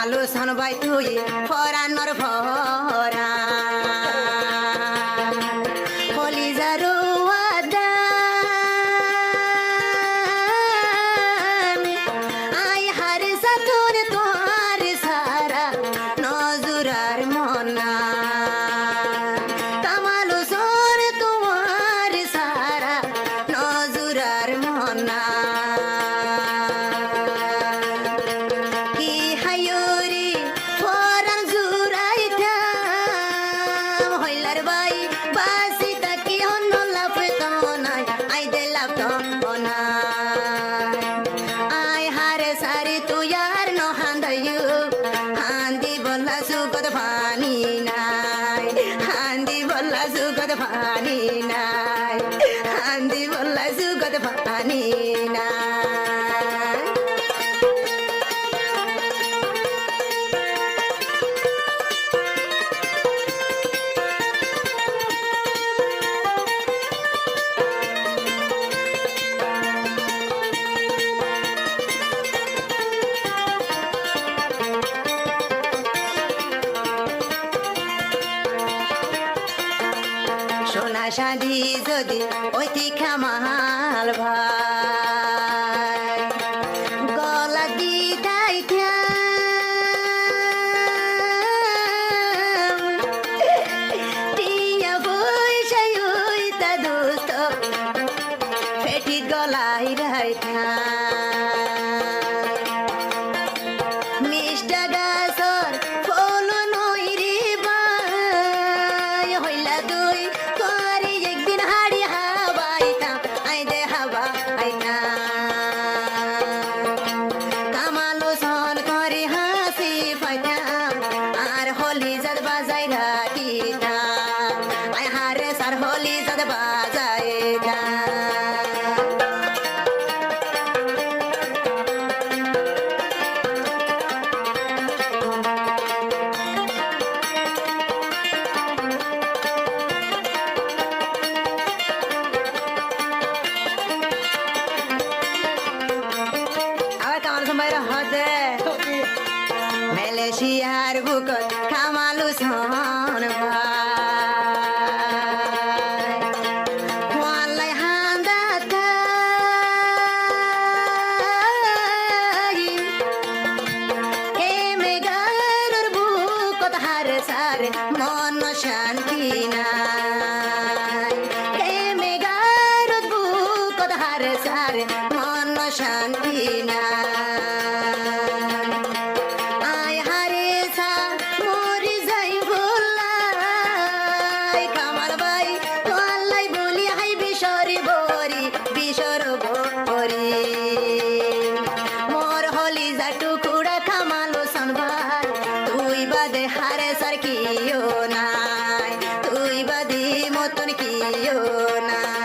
কামালো সন ভাই তুই ফরানোর ভরা কলিজারু আদান আই হারে সাতুর তোর সারা নজরার মনা কামালো সন তোমার সারা নজরার মনা Pani nai, andi bola sugat pani nai. সোনা শাদি যদি ওইটি খামাল ভাই গলা দিতাই টিয়া বৈশাই হইতা দোস্ত ফেটি গলাই রাইতা মিষ্টা গাছর ফল নই রে বাই হইলা দুই কামালো সন করে হাসি ফাইতাম আর হলি জাত বাজাই রাখিতাম আয় হারে সার হলি জাত বাজাইতাম মালয়েশিয়ার বুকত কামালো সন ভাই ওয়ালাই হান্দা তাই এ মেগারুর বুকত হারে সারে মন শান্তি নাই এ মেগারুর বুকত হারে সারে মন শান্তি নাই হারে সার কিও নাই তুই বাদি মতন কিও নাই